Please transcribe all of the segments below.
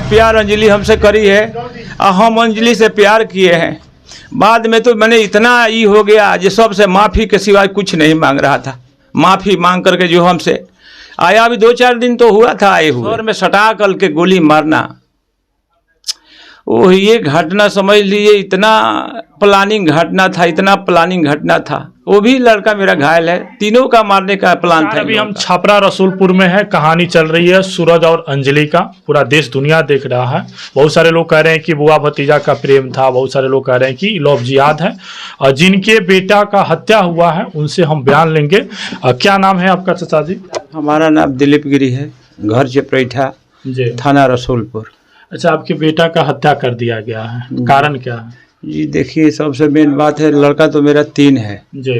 प्यार अंजलि हमसे करी है और हम अंजलि से प्यार किए हैं। बाद में तो मैंने इतना ये हो गया जो सबसे माफ़ी के सिवाय कुछ नहीं मांग रहा था। माफ़ी मांग करके जो हमसे आया, अभी 2-4 दिन तो हुआ था आए हुए, और में सटा कर के गोली मारना, वो ये घटना समझ लीजिए इतना प्लानिंग घटना था, इतना प्लानिंग घटना था। वो भी लड़का मेरा घायल है, तीनों का मारने का प्लान था। अभी हम छपरा रसूलपुर में है, कहानी चल रही है सूरज और अंजलि का, पूरा देश दुनिया देख रहा है। बहुत सारे लोग कह रहे हैं कि बुआ भतीजा का प्रेम था, बहुत सारे लोग कह रहे हैं कि लव जिहाद है। और जिनके बेटा का हत्या हुआ है उनसे हम बयान लेंगे। क्या नाम है आपका चाचा जी? हमारा नाम दिलीप गिरी है, घर चपरैठा, थाना रसूलपुर। अच्छा, आपके बेटा का हत्या कर दिया गया है, कारण क्या है? जी देखिए, सबसे मेन बात है, लड़का तो मेरा 3 है जी।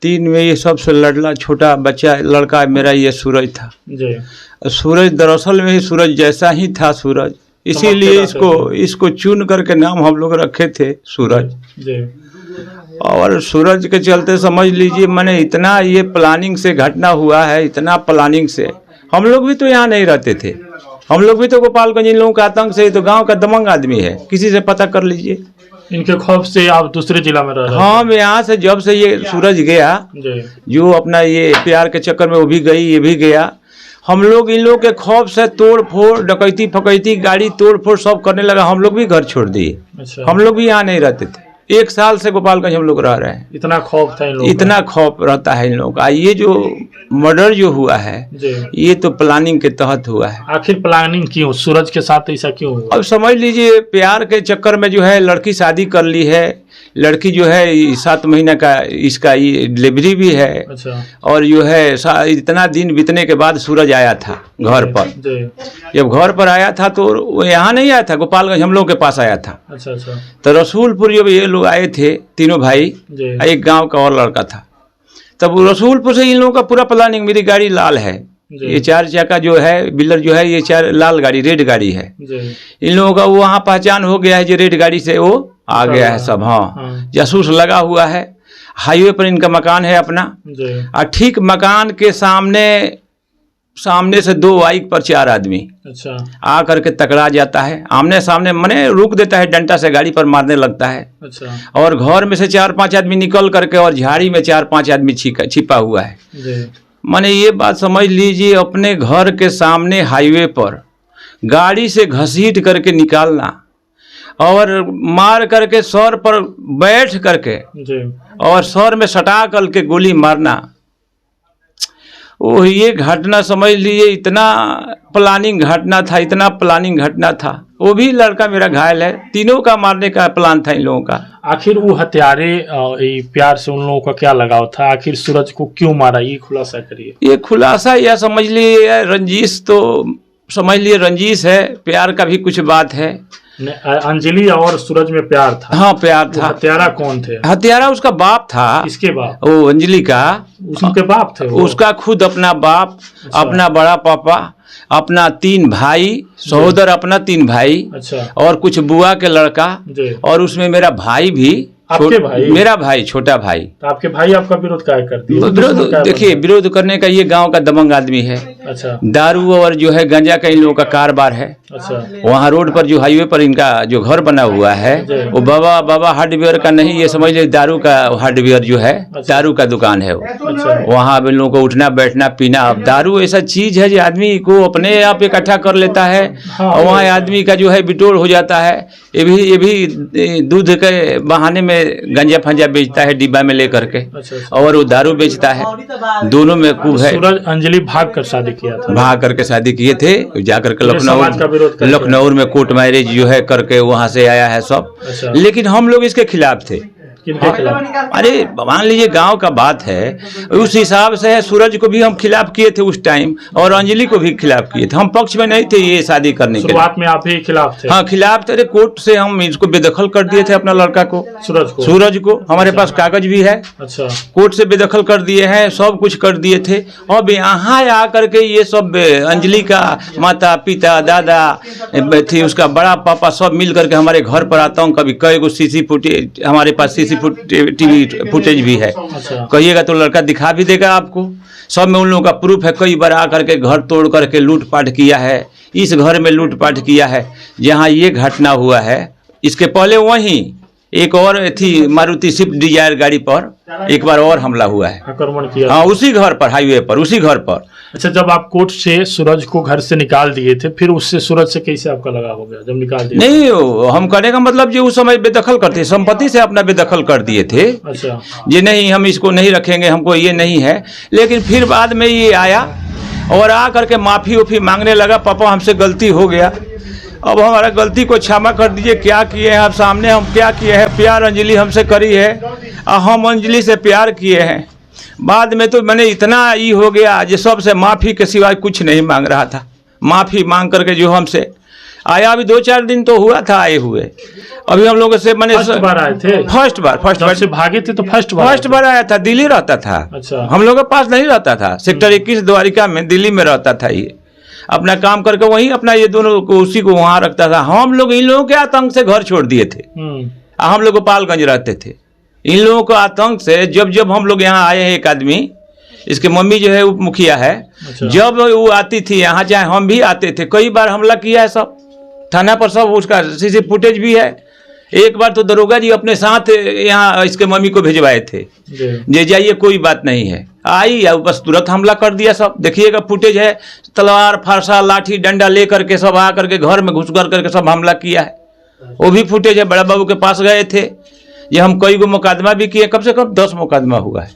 3 में ये सबसे लड़ला छोटा बच्चा लड़का मेरा ये सूरज था जी। सूरज दरअसल में ही सूरज जैसा ही था सूरज, इसीलिए इसको चुन करके नाम हम लोग रखे थे सूरज जी। और सूरज के चलते समझ लीजिए मैंने इतना ये प्लानिंग से घटना हुआ है, इतना प्लानिंग से। हम लोग भी तो यहाँ नहीं रहते थे, हम लोग भी तो गोपालगंज, इन लोगों का आतंक से तो गांव का दबंग आदमी है, किसी से पता कर लीजिए। इनके खौफ से आप दूसरे जिला में रह रहे हैं? हम यहाँ से जब से ये सूरज गया जो अपना ये प्यार के चक्कर में वो भी गई, ये भी गया, हम लोग इन लोग के खौफ से तोड़ फोड़, डकैती फकैती, गाड़ी तोड़ फोड़ सब करने लगा। हम लोग भी घर छोड़ दिए। अच्छा। हम लोग भी यहाँ नहीं रहते थे, 1 साल से गोपालगंज हम लोग रह रहे हैं। इतना खौफ था इन लोगों, इतना खौफ रहता है इन लोगों का। ये जो मर्डर जो हुआ है ये तो प्लानिंग के तहत हुआ है। आखिर प्लानिंग क्यों, सूरज के साथ ऐसा क्यों हुआ? अब समझ लीजिए प्यार के चक्कर में जो है लड़की शादी कर ली है, लड़की जो है 7 महीने का इसका ये डिलीवरी भी है। अच्छा। और जो है इतना दिन बीतने के बाद सूरज आया था घर पर। जब घर पर आया था तो वो यहाँ नहीं आया था, गोपालगंज हम लोग के पास आया था। अच्छा अच्छा। तो रसूलपुर जब ये लोग आए थे तीनों भाई, एक गांव का और लड़का था, तब रसूलपुर से इन लोगों का पूरा प्लानिंग, मेरी गाड़ी लाल है, ये 4 चक्का जो है बिलर जो है ये 4 लाल गाड़ी, रेड गाड़ी है। इन लोगों का वहाँ पहचान हो गया है जो रेड गाड़ी से वो आ गया है सब। हाँ, जासूस लगा हुआ है। हाईवे पर इनका मकान है अपना, और ठीक मकान के सामने से 2 बाइक पर 4 आदमी अच्छा आ करके टकरा जाता है, आमने सामने मने रुक देता है, डंडा से गाड़ी पर मारने लगता है। अच्छा। और घर में से 4-5 आदमी निकल करके और झाड़ी में 4-5 आदमी छिपा हुआ है। माने ये बात समझ लीजिए, अपने घर के सामने हाईवे पर गाड़ी से घसीट करके निकालना और मार करके सर पर बैठ करके और सर में सटा करके गोली मारना, वो ये घटना समझ लीजिए इतना प्लानिंग घटना था, इतना प्लानिंग घटना था। वो भी लड़का मेरा घायल है, तीनों का मारने का प्लान था इन लोगों का। आखिर वो हत्यारे प्यार से उन लोगों का क्या लगाव था? आखिर सूरज को क्यों मारा, ये खुलासा करिए। ये खुलासा या समझ लिए रंजिश, तो समझ लिए रंजिश है, प्यार का भी कुछ बात है। अंजलि और सूरज में प्यार था? हाँ प्यार था। हत्यारा कौन थे? हत्यारा उसका बाप था। किसके बाप? वो अंजलि का, उसके बाप थे वो? उसका खुद अपना बाप। अच्छा। अपना बड़ा पापा, अपना 3 भाई, सहोदर अपना 3 भाई। अच्छा। और कुछ बुआ के लड़का, और उसमें मेरा भाई भी। आपके भाई? मेरा भाई, छोटा भाई। तो आपके भाई आपका विरोध क्या करती है? विरोध देखिए, विरोध करने का ये गांव का दबंग आदमी है। अच्छा। दारू और जो है गांजा का इन लोगों का कारोबार है। अच्छा। वहाँ रोड पर जो हाईवे पर इनका जो घर बना हुआ है वो बाबा हार्डवेयर का नहीं, ये समझ लीजिए दारू का हार्डवेयर जो है। अच्छा। दारू का दुकान है वो। अच्छा। वहाँ इन लोगों को उठना बैठना पीना। अब दारू ऐसा चीज है जो आदमी को अपने आप इकट्ठा कर लेता है। हाँ, और वहाँ आदमी का जो है बिटोर हो जाता है। ये भी दूध के बहाने में गंजा फंजा बेचता है डिब्बा में लेकर के। अच्छा। और वो दारू बेचता है, दोनों में खूब है। सूरज अंजलि भाग कर शादी किया था? भाग करके शादी किए थे, जाकर के लखनऊ में कोर्ट मैरिज जो है करके वहाँ से आया है सब। अच्छा। लेकिन हम लोग इसके खिलाफ थे। अरे मान लीजिए गांव का बात है, उस हिसाब से सूरज को भी हम खिलाफ किए थे उस टाइम, और अंजलि को भी खिलाफ किए थे। हम पक्ष में नहीं थे ये शादी करने के। शुरुआत में आप ही खिलाफ थे? हाँ खिलाफ थे। कोर्ट से हम इसको बेदखल कर दिए थे, अपना लड़का को, सूरज को। हमारे पास कागज भी है। अच्छा। कोर्ट से बेदखल कर दिए हैं, सब कुछ कर दिए थे। अब यहाँ आ करके ये सब अंजलि का माता पिता दादा थी, उसका बड़ा पापा सब मिल करके हमारे घर पर आतंक। कभी कई गो सीसी फुटेज हमारे पास, टीवी फुटेज भी है। अच्छा। कहिएगा तो लड़का दिखा भी देगा आपको। सब में उन लोगों का प्रूफ है। कई बार आकर के घर तोड़ करके लूट पाट किया है, इस घर में लूटपाट किया है जहाँ ये घटना हुआ है। इसके पहले वहीं एक और थी मारुति स्विफ्ट डिजायर गाड़ी पर एक बार और हमला हुआ है, आक्रमण किया। हाँ उसी घर पर, हाईवे पर, उसी घर पर। अच्छा, जब आप कोर्ट से सूरज को घर से निकाल दिए थे, फिर उससे सूरज से कैसे आपका लगाव हो गया जब निकाल दिए? नहीं, हम कहने का मतलब जो उस समय बेदखल करते, संपत्ति से अपना बेदखल कर दिए थे। अच्छा, ये नहीं हम इसको नहीं रखेंगे, हमको ये नहीं है। लेकिन फिर बाद में ये आया और आ करके माफ़ी उफ़ी मांगने लगा, पापा हमसे गलती हो गया, अब हमारा गलती को क्षमा कर दीजिए। क्या किए हैं आप सामने, हम क्या किए हैं? प्यार अंजलि हमसे करी है और हम अंजलि से प्यार किए हैं। बाद में तो मैंने इतना ये हो गया जो सबसे माफ़ी के सिवाय कुछ नहीं मांग रहा था। माफ़ी मांग करके जो हमसे आया, अभी 2-4 दिन तो हुआ था आए हुए। अभी हम लोगों से मैंने फर्स्ट बार आए थे? फर्स्ट बार से भागे थे तो फर्स्ट बार आया था। दिल्ली रहता था। अच्छा, हम लोगों के पास नहीं रहता था, सेक्टर 21 द्वारिका में, दिल्ली में रहता था। ये अपना काम करके वहीं अपना ये दोनों को उसी को वहाँ रखता था। हम लोग इन लोगों के आतंक से घर छोड़ दिए थे। हम लोग गोपालगंज रहते थे। इन लोगों को आतंक से जब हम लोग यहाँ आए हैं, एक आदमी, इसके मम्मी जो है उप मुखिया है। अच्छा। जब वो आती थी यहाँ, चाहे हम भी आते थे, कई बार हमला किया है। सब थाना पर सब उसका सीसी फुटेज भी है। एक बार तो दरोगा जी अपने साथ यहाँ इसके मम्मी को भिजवाए थे, जे जाइए कोई बात नहीं है। आई या बस तुरंत हमला कर दिया। सब देखिएगा फुटेज है, तलवार फारसा लाठी डंडा लेकर के सब आ करके घर में घुस कर करके सब हमला किया है। वो भी फुटेज है। बड़ा बाबू के पास गए थे, ये हम कई गो मुकदमा भी किए, कम से कम 10 मुकदमा हुआ है।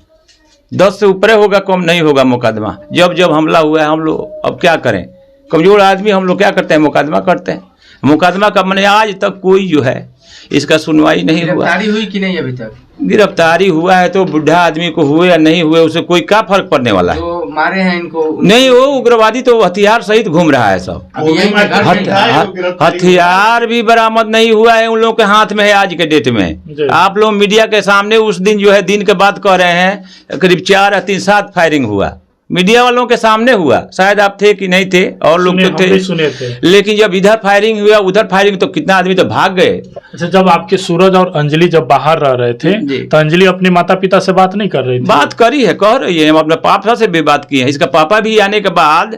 10 से ऊपर होगा, कम नहीं होगा मुकदमा। जब हमला हुआ है, हम लोग अब क्या करें, कमजोर आदमी हम लोग क्या करते हैं, मुकदमा करते हैं। मुकदमा का मैंने आज तक कोई जो है इसका सुनवाई नहीं हुआ। गिरफ्तारी हुई कि नहीं अभी तक? गिरफ्तारी हुआ है तो बुढ़ा आदमी को हुए या नहीं हुए, उससे कोई क्या फर्क पड़ने वाला है? तो मारे हैं इनको? नहीं, वो उग्रवादी तो हथियार सहित घूम रहा है। सब हथियार भी बरामद नहीं हुआ है, उन लोगों के हाथ में है आज के डेट में। आप लोग मीडिया के सामने उस दिन जो है, दिन के बाद कह रहे हैं करीब 4 या 3-7 फायरिंग हुआ, मीडिया वालों के सामने हुआ। शायद आप थे कि नहीं थे, और लोग तो थे, सुने थे। लेकिन जब इधर फायरिंग हुआ, उधर फायरिंग, तो कितना आदमी तो भाग गए। अच्छा, जब आपके सूरज और अंजलि जब बाहर रह रहे थे, तो अंजलि अपने माता पिता से बात नहीं कर रही थी? बात करी है, कह रही है। हम अपने पापा से भी बात की है। इसका पापा भी आने के बाद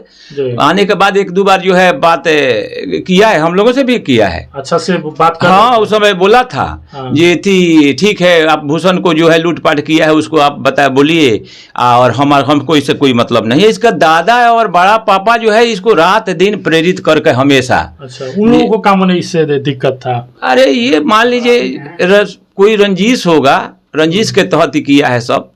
1-2 बार जो है बात किया है, हम लोगों से भी किया है। अच्छा से बात कर? हाँ, उस समय बोला था ये थी, ठीक है आप भूषण को जो है लूटपाट किया है उसको आप बता बोलिए, और हमको इससे कोई मतलब नहीं है। इसका दादा और बड़ा पापा जो है इसको रात दिन प्रेरित करके हमेशा। अच्छा, उन लोगों को काम नहीं, इससे दिक्कत था? अरे ये मान लीजिए कोई रंजिश होगा, रंजिश के तहत ही किया है सब।